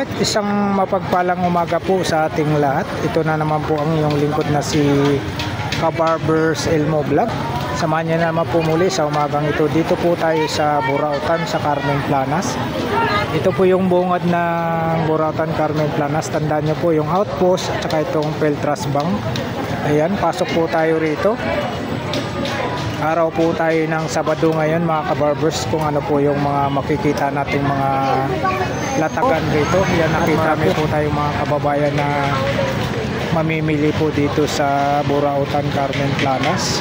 Alright, isang mapagpalang umaga po sa ating lahat. Ito na naman po ang iyong lingkod na si Kabarbers Elmo Vlog. Samahan niyo naman po muli sa umagang ito. Dito po tayo sa Burautan sa Carmen Planas. Ito po yung bungad ng Burautan Carmen Planas. Tandaan niyo po yung outpost at saka itong Peltras Bank. Ayan, pasok po tayo rito. Araw po tayo ng Sabado ngayon mga kabarbers, kung ano po yung mga makikita nating mga latagan dito. Yan, nakita po tayo mga kababayan na mamimili po dito sa Burautan Carmen Planas.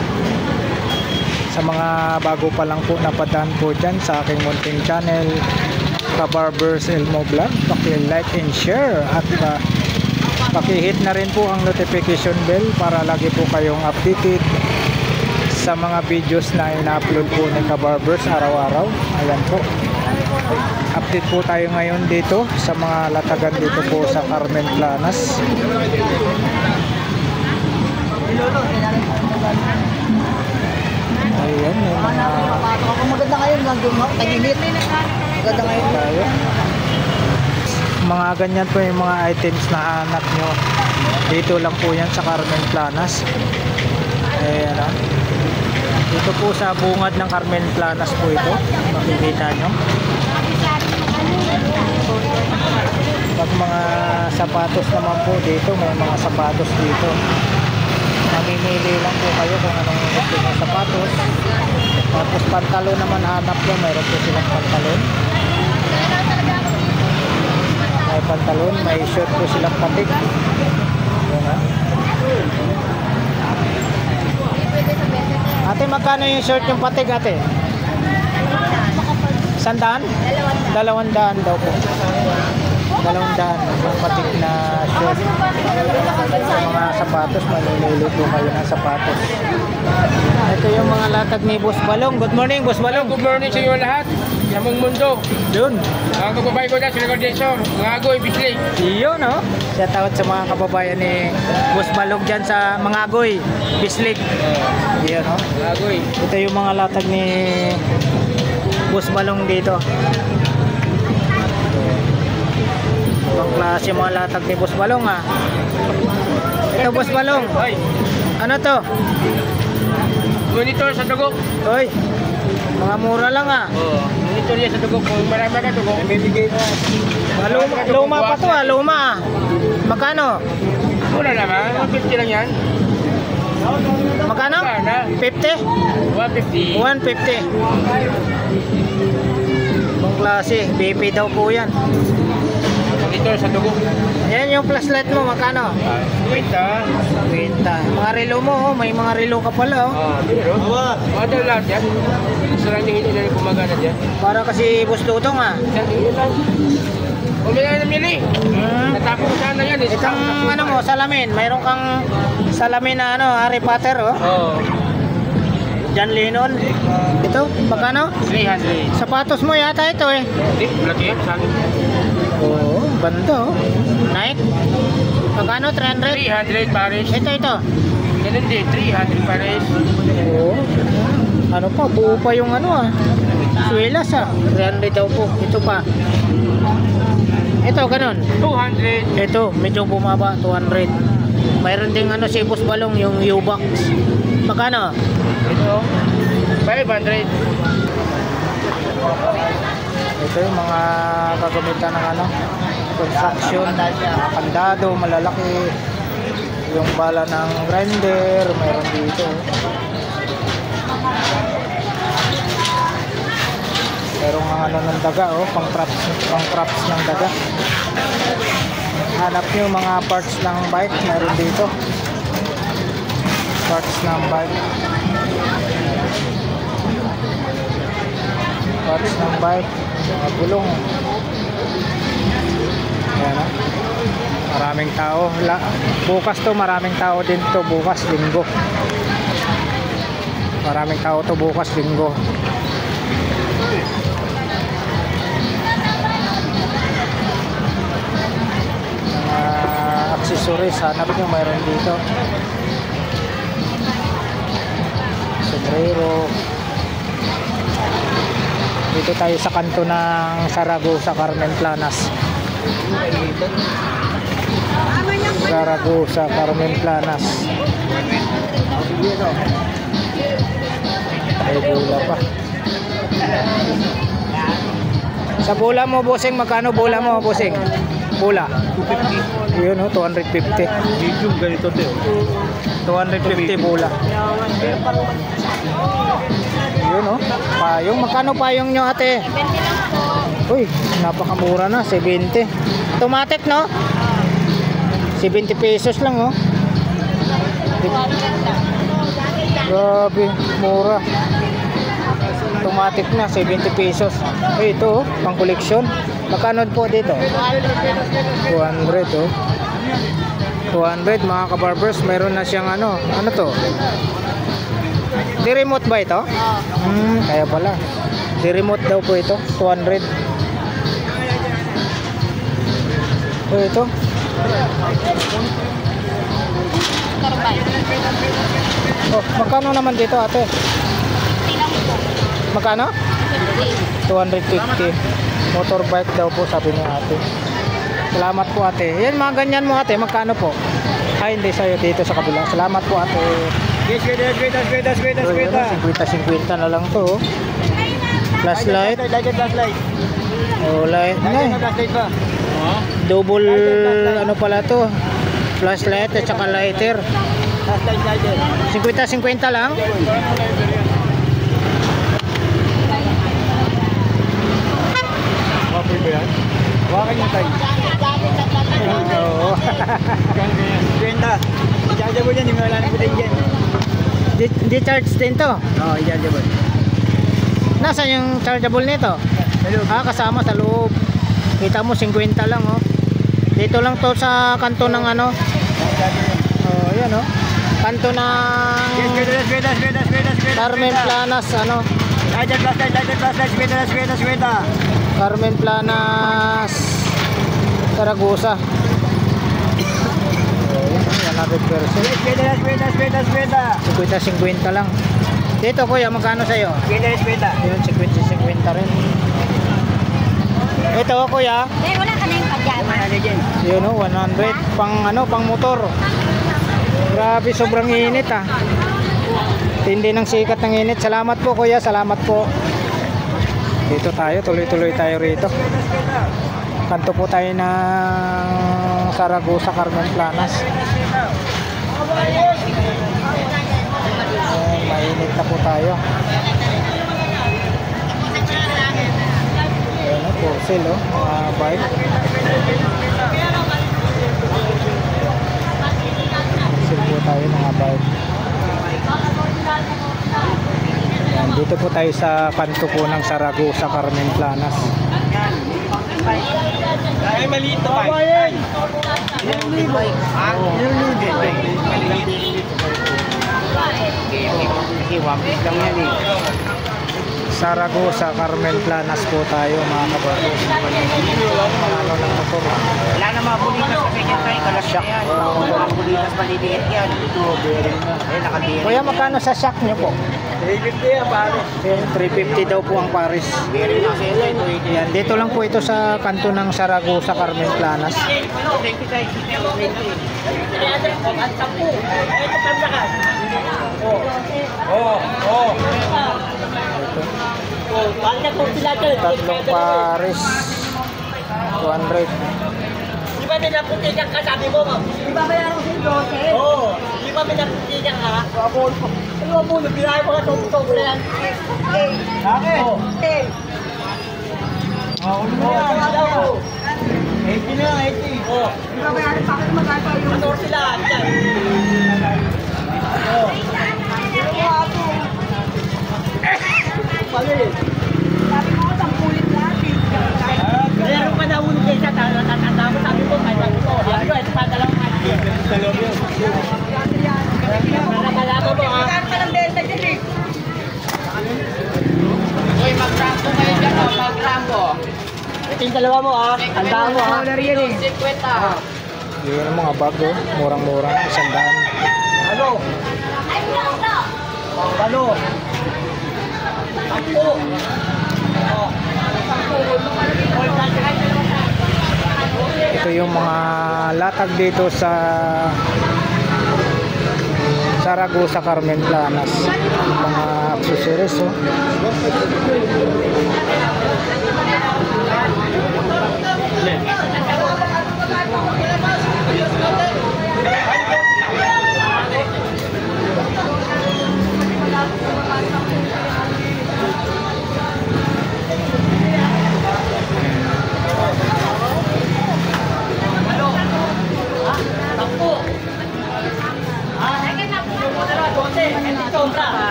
Sa mga bago pa lang po napadaan po dyan sa aking munting channel Kabarbers Elmo Vlog, paki-like and share at paki-hit na rin po ang notification bell para lagi po kayong updated sa mga videos na ina-upload po ni Kabarbers araw-araw. Ayan po, update po tayo ngayon dito sa mga latagan dito po sa Carmen Planas. Ayan, may mga maganda ngayon, tag-init. Maganda ngayon tayo. Mga ganyan po yung mga items na hanap nyo. Dito lang po yan sa Carmen Planas. Ayan o. Dito po sa bungad ng Carmen Planas po ito. Makikita nyo. Pag mga sapatos naman po dito, may mga sapatos dito. Mamimili lang po kayo kung anong gusto ng sapatos. Tapos pantalon naman hanap nyo. Mayroon po silang pantalon. May pantalon, may shirt po silang patik. Ayan ha. Ate, magkano yung shirt yung patig, ate? 100? 200 daw po. 200 yung patig na shirt. Sa mga sapatos, malulili po kayo ng sapatos. Ito yung mga latag ni Boss Balong. Good morning, Boss Balong. Good morning sa iyo lahat. Yamong mundo. Yun. Ang kababayan ko na, sila Cordeso. Mga agoy, bislig. Yun, no? Shout out sa mga kababayan ni Boss Balong dyan sa mga agoy, bislig. Yun, no? Mga agoy. Ito yung mga latag ni Boss Balong dito. Ibang klase yung mga latag ni Boss Balong, ha? Ito, Boss Balong. Hoy. Ano to? Monitor sa dugo. Hoy, mga mura lang, ha? Oo. Monitor yan sa dugo. Kung marami ka dugo, ibibigay mo. Luma pa to, ha? Luma. Magkano? Mura naman. 150 lang yan. Magkano? 50? 150. 150. Ibang klase. BP daw po yan. Monitor sa dugo. Yan yung flashlight mo, magkano? 20. 20. Mga relo mo, oh. May mga relo ka pala, oh. Pero? Mga daw lahat yan. Gusto lang hindi na gumagana dyan. Para kasi Boss Tutong, ha? Kung may namili. Natapos ko sana yan. Itong ano mo, salamin. Mayroon kang salamin na ano, Harry Potter, oh. Oo. John Lennon. Ito, magkano? 300. Sapatos mo yata ito, eh. Hindi, laki yan sa akin. Oo, banda, oh. Nike. Magkano? 300? 300 pares. Ito. Ganun din, 300 pares. Oo. Ano pa, buo pa yung ano, ah. Suelas, ah. 300 daw po. Ito pa. Ito, ganun. 200. Ito, medyo bumaba, 200. Mayroon ding ano si Boss Balong, yung U-Box. Magkano? Ito, 500. Ito yung mga kagamitan ng ano, construction, kandado, malalaki. Yung bala ng grinder, mayroon dito. Merong mga ano ng daga, oh, pang props ng daga. Hanap nyo mga parts ng bike, mayroon dito. Parts ng bike. Parts ng bike, mga gulong. Ayan, ha? Maraming tao. Bukas to, maraming tao din to. Bukas, linggo. Maraming tao to bukas, linggo. Accessories, hanap nyo, mayroon dito. Sombrero. Dito tayo sa kanto ng Saragossa, Carmen Planas. Zaragoza, Carmen Planas. Ay, bola pa. Sa bola mo, bossing, magkano bola mo, bossing? Bola. 250. Yun, oh, 250. Medium ganito to. 250 bola. Yun, oh. Payong. Magkano payong nyo, ate? 20 lang po. Uy, napakamura na. 70. Automatic, no? 70 pesos lang, oh. Grabe, mura. Automatic na, 70 pesos. Eh, ito, oh, pang koleksyon. Magkano po dito? 200, oh. 200, mga kabarbers. Meron na siyang ano. Ano to? Di remote ba ito? Kaya pala. Di remote daw po ito. 200. Oh, ito. Oh, magkano naman dito, ate? Magkano? 250. Motorbike daw po, sabi ni ate. Salamat po, ate. Yan, mga ganyan mo, ate. Magkano po? Ay, hindi sa'yo dito sa kabila. Salamat po, ate. Yes, kwenta. 50-50 na lang to, oh. Flashlight. Flashlight. Oh, light. Ay, Flashlight ba? double, ano pala to? Flashlight at saka lighter. Flashlight. 50-50 lang. Wapoy ba yan? Wakan yung tayo. Oo. Kwenta. I-chargeable yan, hindi mo wala na putin dyan. Di charge din to. Oo, i-chargeable. Nasaan yung chargeable nito? Hello. Kasama sa loob. Kita mo 50 lang, oh. Dito lang to sa kanto ng ano. Oh, yan, oh. Kanto ng Carmen Planas, ano. Kwenta. Carmen Planas Zaragoza. Oh, 100%. 50-50 lang. Dito, kuya, magkano sa'yo? Yun, 50-50 rin. Ito, kuya. Eh, wala ka na yung pajama. Yun, oh, 100. Pang ano, pang motor. Grabe, sobrang init, ah. Tindi ng sikat ng init. Salamat po, kuya. Salamat po. Dito tayo, tuloy-tuloy tayo rito. Kanto po tayo ng Zaragoza, Carmen Planas. Ayan, mainit na po tayo. Ayan, oh, for sale, oh, mga bike. Sale po tayo, mga bike. Ayan, dito po tayo sa kanto po ng Zaragoza, Carmen Planas. Ay, maliit to ba? Ay! Zaragoza, Carmen Planas po tayo, mga kabarbos. Ano ng motor? Wala na mga bulitas kasi yan tayo. Kalas yan. Mga bulitas maliliit yan. Eh, nakabiri. Kuya, magkano sa shock nyo po? 350 yan, pare. 350 daw po ang Paris. Biri na kasi ito. Yan, dito lang po ito sa kanto ng Zaragoza, Carmen Planas. Tatlong Paris. 200. Di ba pinaputikan ka, sabi mo? Di ba mayroon si Jose? Oo. Di ba pinaputikan ka? Ano mo, nagbilahe mga tong-tong na yan. Bakit? Ano mo yan? 80 na, 80. Oo. Di ba mayroon sa akin magkata yung... Motor sila. Oo. Pali. Sabi mo ko, sampulit natin. Mayroon pa daw ulit kayo sa tatanda mo. Sabi mo, kaya ko. Sabi ko, ito pa dalawang kanya. Sa loob yun. Malaman mo, ha? Saan pa ng benta dyan eh? Uy, mag-rambo kayo dyan, o. Mag-rambo. Ito yung dalawa mo, ha? Tandaan mo, ha? 50. Yun ang mga bag, oh. Murang-mura. 100. Ano? Ano? Sampo. yung mga latag dito sa Zaragoza Carmen Planas. Mga accessories, oh.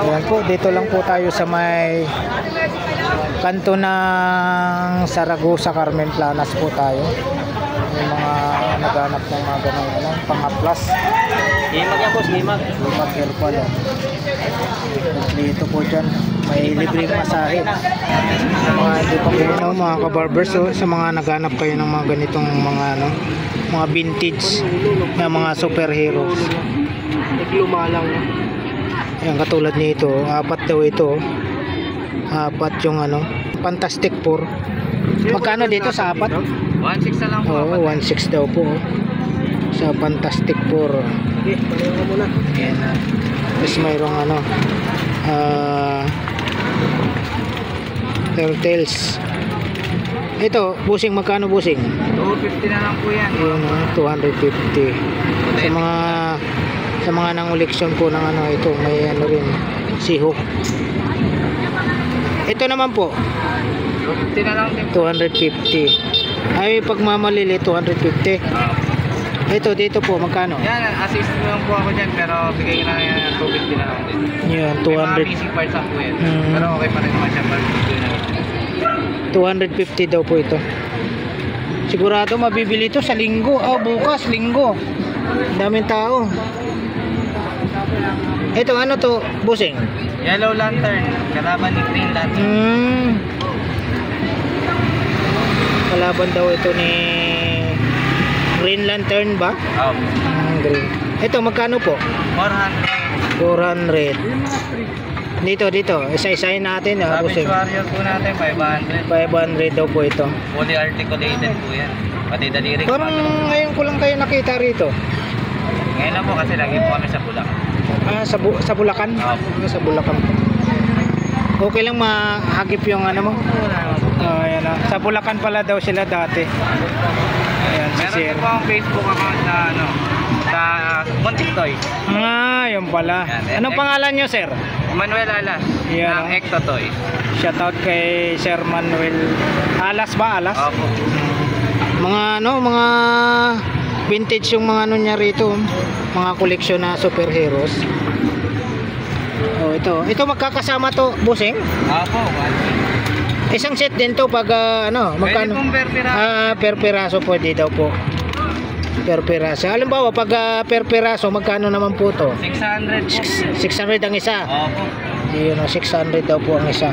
Ayan po, dito lang po tayo sa may kanto ng Zaragoza Carmen Planas po tayo. Yung mga naghanap ng mga ganun, ano, pang-aplas. Himag yan, boss. Himag. Himag hair pala. Dito po dyan, may libreng masahe. Sa mga hindi pa po, ano, mga kabarbers, oh, sa mga naghanap kayo ng mga ganitong mga, ano, mga vintage na mga superheroes. Nagluma lang. Ayan, katulad nito, 4 daw ito. 4 yung ano, Fantastic Four. Magkano dito sa 4? 1.6 na lang po. Oo, 1.6 daw po. Sa Fantastic Four. Okay, palayo ka muna. Ayan. Tapos mayroong ano, Turtles. Ito, busing, magkano busing? 250 na lang po yan. Yun, 250. Sa mga nanguleksyon po ng ano, ito, may ano rin, Seahawk. Ito naman po, 250 na lang din. 250. Ay, pag mamalili, 250. Ito, dito po, magkano? Yan, assist lang po ako dyan, pero bigay ko na yan 250 na lang din. Yun, May mga 200. missing parts lang po yan. Hmm. Pero okay pa rin naman siya. 250 daw po ito. Sigurado mabibili ito sa linggo. Bukas, linggo. Daming tao. Ito, ano to, busing? Yellow Lantern, kalaban ni Green Lantern. Kalaban daw ito ni Green Lantern ba? Oh, Green. Ito, magkano po? 400. 400. Dito. Isa-isahin natin. Savage Busing. Warrior po natin, 500. 500 daw po ito. Fully articulated po yan. Pati daliri. Parang ngayon ko lang kayo nakita rito. Ngayon lang po kasi lagi po kami sa Bulak. Sa Bulacan? Opo. Sa Bulacan. Okay lang mahagip yung ano mo? Ayan na. Sa Bulacan pala daw sila dati. Ayan, si Meron Sir. din po ang Facebook account na ano, sa Montic Toy. Yun pala. Yan, Anong pangalan nyo, Sir? Manuel Alas, Yan, ng Ecto Toy. Shoutout kay Sir Manuel. Alas ba? Alas? Opo. Mga vintage yung mga ano niya rito. Mga koleksyon na superheroes. Ito magkakasama to, busing? Opo, Isang set din to pag ano, pwede magkano? pong per piraso. Per piraso pwede daw po. Per piraso. Halimbawa pag per piraso magkano naman po to? 600 po. 600 ang isa. Opo. Yun, 600 daw po ang isa.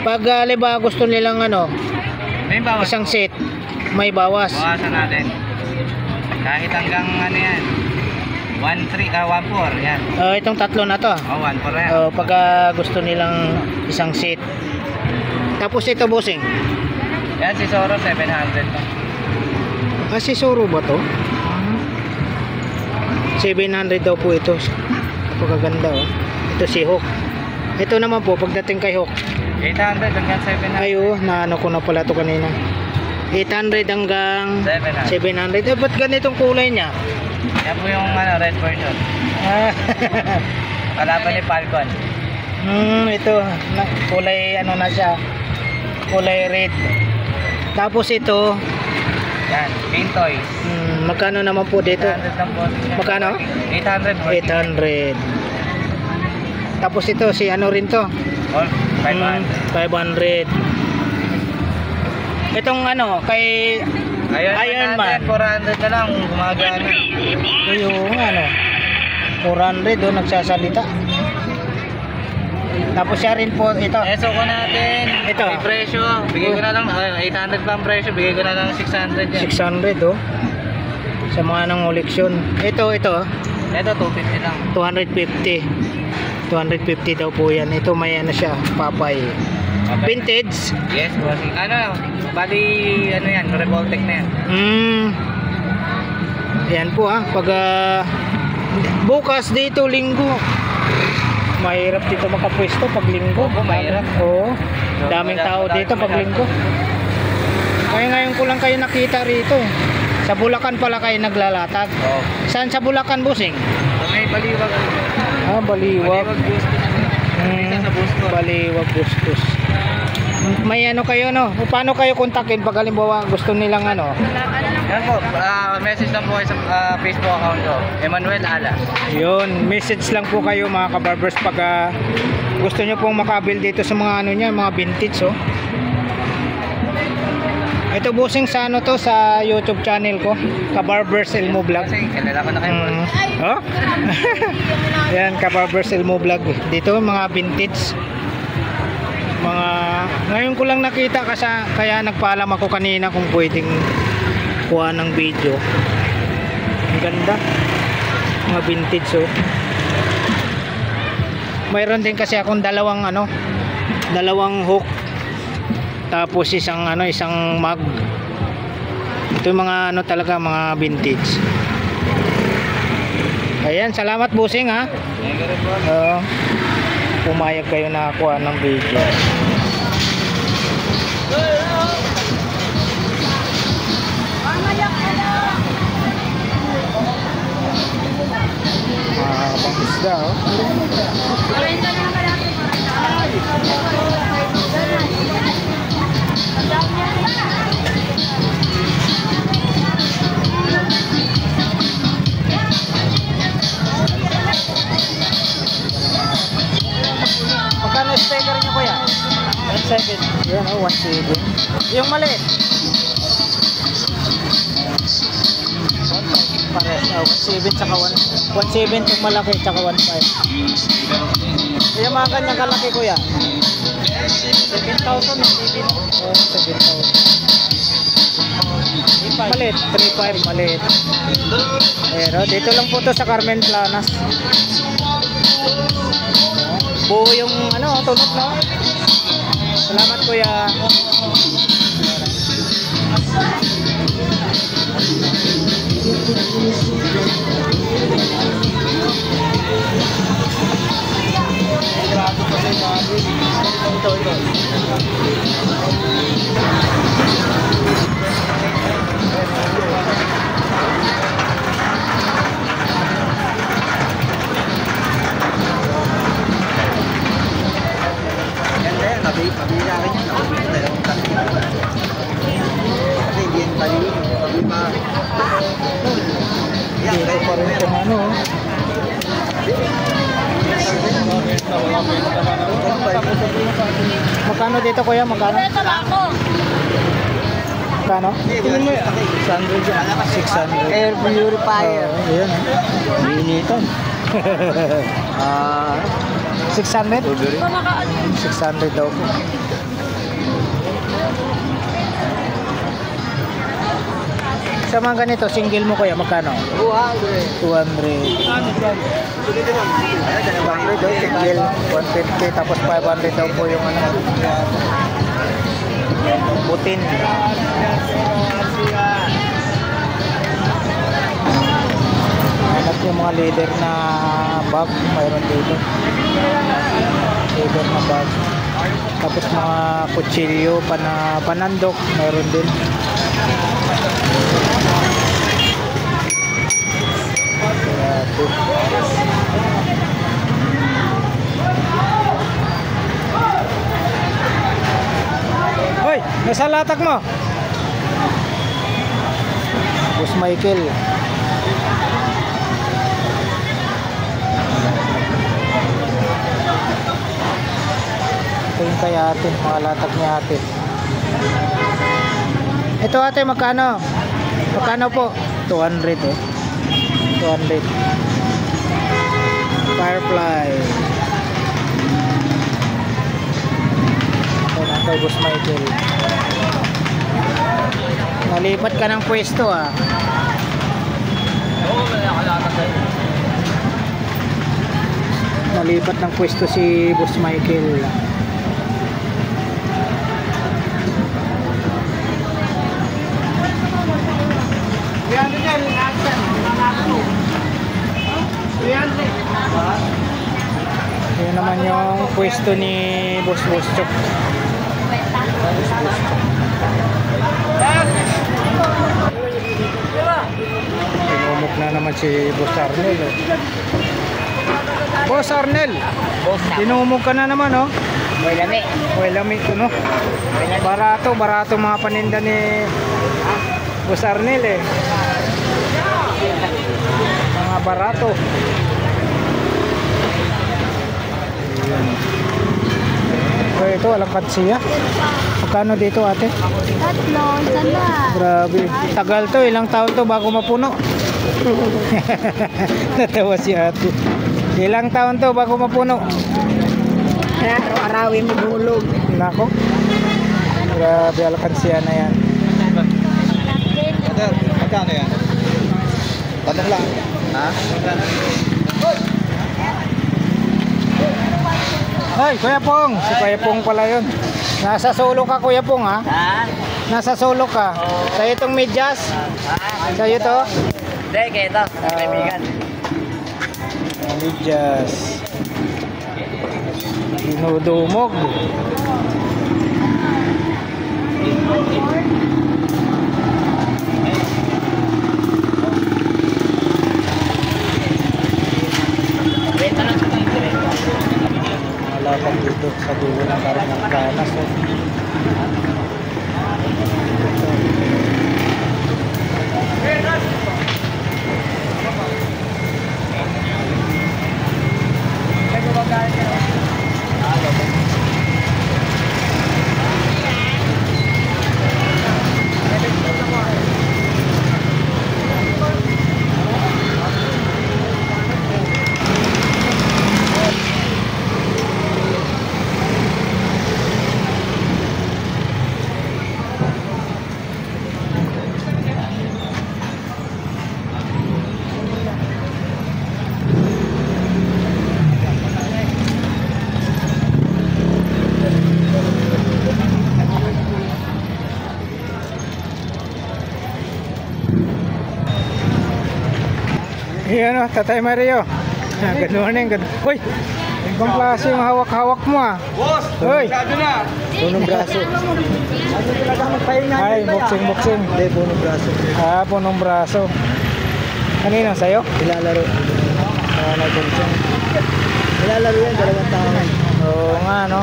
Pag halimbawa gusto nilang ano, May bawas isang po. set, may bawas. Bawasan natin. Kahit hanggang ano yan. 1.4 yan. Itong tatlo na to. 1.4 yan. Pag gusto nilang isang set. Tapos ito, bossing. Yan si Zoro 700 po. Si Zoro ba to? 700 daw po ito. Napakaganda, oh. Ito si Hawk. Ito naman po, pagdating kay Hawk. 800 hanggang 700. Ayo, naano ko na pala to kanina. 800 hanggang 700. Ba't ganitong kulay niya? Yan po yung ano, red version. Kalaban ni Falcon. Ito, kulay ano na siya. Kulay red. Tapos ito, Yan, Paint Toys. magkano naman po dito? 800 lang po. Magkano? 800 po. 800. Tapos ito, si ano rin to? 500. 500. Itong ano, kay Iron Man. 400 na lang, gumagana. yung ano, 400 doon nagsasalita. Tapos siya rin po ito. Eso ko natin. Ito. May presyo. Bigay ko na lang 800 pa ang presyo. Bigay ko na lang 600 yan. 600 oh. Sa mga nang koleksyon. Ito. Ito 250 lang. 250. 250 daw po yan. Ito may ano siya, Papay. Vintage. Yes, bossing. Ano, bali, ano yan, Revoltec na yan. Yan po ha. Pag bukas dito, linggo. Mahirap dito makapwesto pag linggo. Mahirap. Oo. Daming tao dito pag linggo. Kaya ngayon ko lang kayo nakita rito eh. Sa Bulacan pala kayo naglalatag. Oo. Saan sa Bulacan, Busing? May Baliwag. Baliwag. Bustos. Sa Bustos. Baliwag, Bustos. May ano kayo no? Paano kayo kontakin pag halimbawa gusto nilang ano? Yan po, message lang po kayo sa Facebook account ko. Emmanuel Ala. Yun, message lang po kayo mga kabarbers pag gusto nyo pong makabil dito sa mga ano niya, mga vintage oh. Ito Busing sa ano to, sa YouTube channel ko, Kabarbers Elmo Vlog. Kasi kilala ko na kayo. Oh? Yan, Kabarbers Elmo Vlog. Dito mga vintage. Mga ngayon ko lang nakita kasi kaya nagpaalam ako kanina kung pwedeng kuha ng video. Ang ganda. Mga vintage oh. Mayroon din kasi akong dalawang hook. Tapos isang mag. Ito yung mga talaga mga vintage. Ayan, salamat Busing ha. Pumayag kayo na kuha ng video. Pangisda oh. Magkano sticker niyo kuya? 1.7. Yan oh, 1.7. Yung maliit? 1.5. Pares. 1.7 tsaka 1.7 itong malaki tsaka 1.5. Yung mga kanyang kalaki kuya? 7,000 oh, 7,000. Maliit, 3.5 maliit. Pero dito lang po to sa Carmen Planas. Buo yung tunog no. Salamat kuya. Dito pa rin itong ano. Magkano dito kuya? Magkano? Magkano? 600. Air purifier. Ayan. Binitan. 600? 600 daw po. Sa mga ganito, single mo kuya, magkano? 200. 200 daw, single. 150, tapos 500 daw po yung butin. Hanap yung mga leather na bag, mayroon dito. Leather na bag. Tapos mga kutsilyo, panandok, mayroon din. Hoy, nasa latak mo? Boss Michael. Ito yung kay ate, mga latak ni ate. Ito ate, magkano? Magkano po? 200 oh. 200. Firefly. Ito na kay Boss Michael. Nalipat ka ng pwesto ah. nalipat ng pwesto si Boss Michael. Yan yan, nasan. Yan. Yan naman yung pwesto ni Boss Chok. Tinumok na naman si Boss Arnel. Boss Arnel, tinumok ka na naman, oh. May lami. Uy, lami ito, no? Barato mga paninda ni Boss Arnel, eh. Mga barato. So, ito, alangkad siya. Magkano dito, ate? Tatlo, sana. Grabe. Tagal to, ilang taon to bago mapuno. Natawa si ate. Ilang taon to bago mapuno. Araw-arawin mo bulog. Nako. Grabe, alkansiya na yan. Magkano yan? Tanong lang. Ha? Hoy, Kuya Pong. Si Kuya Pong pala yun. Nasa solo ka, Kuya Pong, ha? Ha? Nasa solo ka. Sa'yo itong medyas? Sa'yo to? Hindi, kaya ito. Kaibigan. Medyas. Dinudumog. Benta lang sa tingin. Malapag dito sa dulo ng karang ng ganas. Oh. Ayan o, Tatay Mario. Good morning. Uy, ibang klase yung hawak-hawak mo, ah. Boss! Hoy! Masyado na! Punong braso. Ay, boxing. Hindi, punong braso. Ah, punong braso. Kanino, sa'yo? Nilalaro. Nag-boxing. Nilalaro yan, 2 tao. Oo nga, no?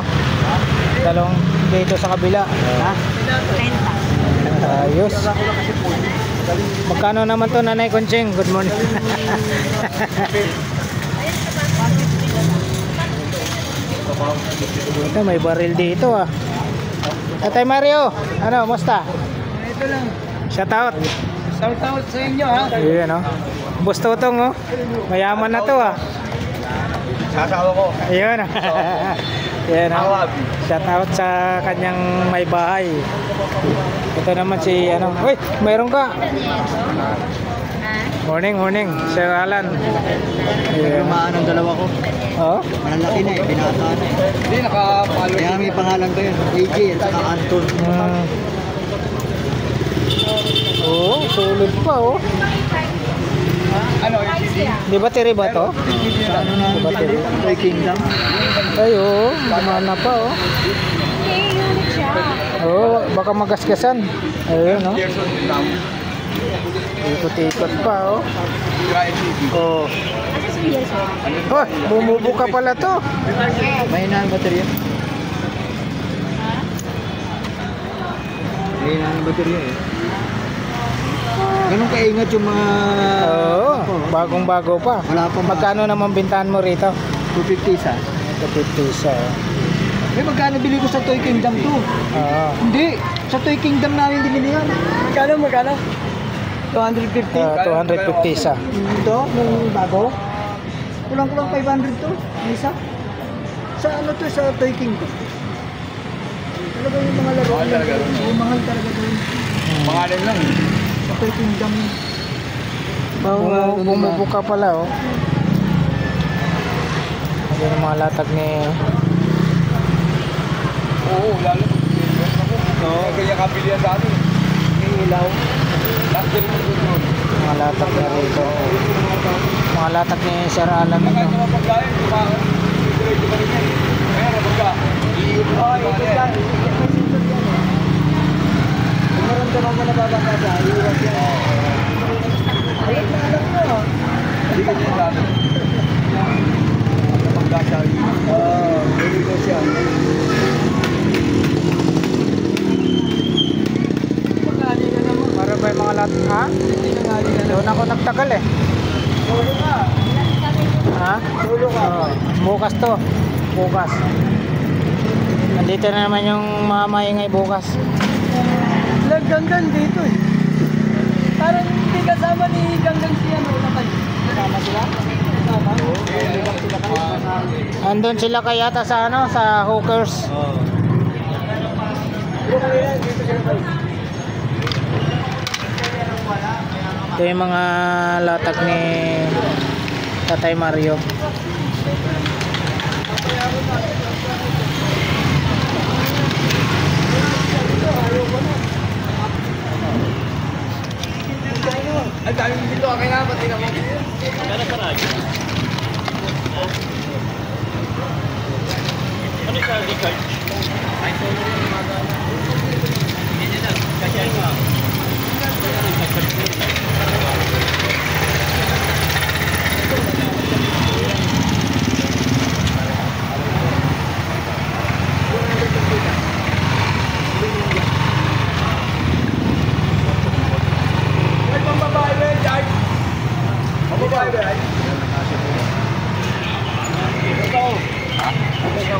Dalawang dito sa kabila. Ha? 30. Ayos. Magkano naman to, Nanay Conching? Good morning. Ito, may baril dito, ah. Tatay Mario, ano, musta? Ito lang. Shout out. Shout out sa inyo, ha? Ayan, oh. Boss Totong, oh. Mayaman na to, ah. Sasawa ko. Ayan. Ayan, oh. Shout out sa kanyang may bahay. Ito naman si, ano. Uy, mayroon ka. Morning. Sir Alan. Ayan. Lumaan ang dalawa ko. Oh? Malalaki na eh, binata na eh. Hindi, nakapalo. Kaya may pangalan ko yun. AJ at saka Anton. Oh, solid pa, oh. Ano, AJ? Di ba tiri ba to? Sa ano na, Battery. Toy Kingdom. Ay, oh. Gumana pa, oh. Oh, baka magasgasan. Ayun, oh. Ikot-ikot pa, oh. Oh. Oh, bumubo ka pala to. May na ang baterya. May na ang baterya eh. Ganun kaingat yung mga... Oo, bagong-bago pa. Wala pa Magkano naman bintahan mo rito? 250 sa. 250 sa. Eh, magkano bili ko sa Toy Kingdom to? Oo. Hindi, sa Toy Kingdom namin binili yan. Magkano? 250. 250 sa. Ito, nung bago. Kulang-kulang 500 to, isa. Sa ano to, sa Toy Kingdom. Talaga yung mga laro. Yung mahal talaga doon. Pangalan lang. Sa Toy Kingdom. Bumubo ka pala, oh. Yan yung mga latag ni Oo, lalo. Oo, kaya kabili yan sa atin. May ilaw. Laksin mo doon. mga latag na rito. Mga latag ni Sir Alan Kahit ito. naman pagkain, kumain. Diretso pa rin yan. Kaya na pagka. Iiwan mo pa yan. Kung maramdaman mo nababasa siya, iiwas yan. Alam na alam mo. Hindi ka niya dati. Pagka siya, Iiwas siya. Pagkali na naman. Para ba yung mga latag? Ha? Hindi na ngali na Doon ako nagtagal eh. Tulo ka. Ha? Tulo ka. Oo. Bukas to. Bukas. Nandito na naman yung mga maingay bukas. Ganggang dito eh. Parang hindi kasama ni Ganggang siya no lakad. Kasama sila? Kasama? Oo. Sila kayo. Andun sila kaya sa ano, sa hookers. Ito yung mga latag ni Tatay Mario. Ay, daming dito. Kaya nga, pati naman. Ay, pambabae ba yan, Jack? Pambabae ba yan? Ito. Ito.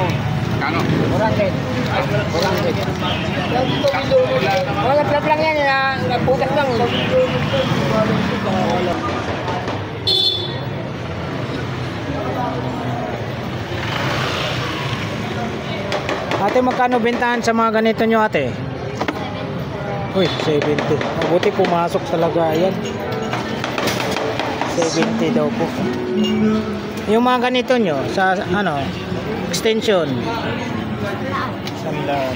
Kano? 400. Mga laplap lang yan, nagputas lang. Ate, magkano bentahan sa mga ganito nyo, ate? Uy, 70. Mabuti pumasok talaga yan. 70 daw po. Yung mga ganito nyo, sa ano, extension. Sandaan.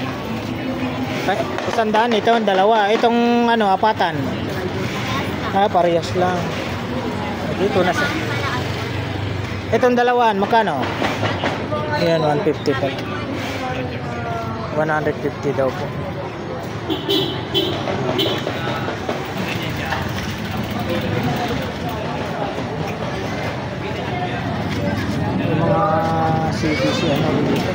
Sandaan, ito, dalawa. Itong ano, apatan. Parehas lang. Dito na sa... Itong dalawan, magkano? Ayan, 150 pa. 150 daw po. Yung mga CBC ano dito.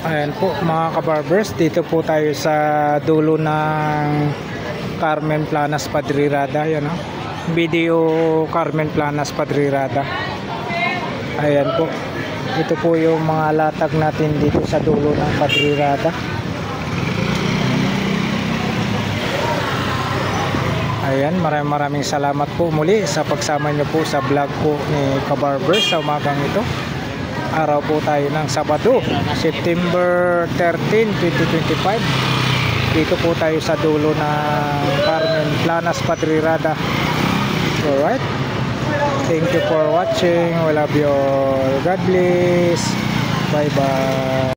Ayan po mga kabarbers, dito po tayo sa dulo ng Carmen Planas Padrirada. Ayan, oh. Video Carmen Planas Padrirada. Ayan po, ito po yung mga latag natin dito sa dulo ng Padrirada. Ayan, maraming salamat po muli sa pagsama nyo po sa vlog po ni Kabarbers sa umagang ito. Araw po tayo ng Sabado, September 13, 2025. Dito po tayo sa dulo ng Carmen Planas Padrirada. Alright, thank you for watching. We love you all. God bless. Bye bye.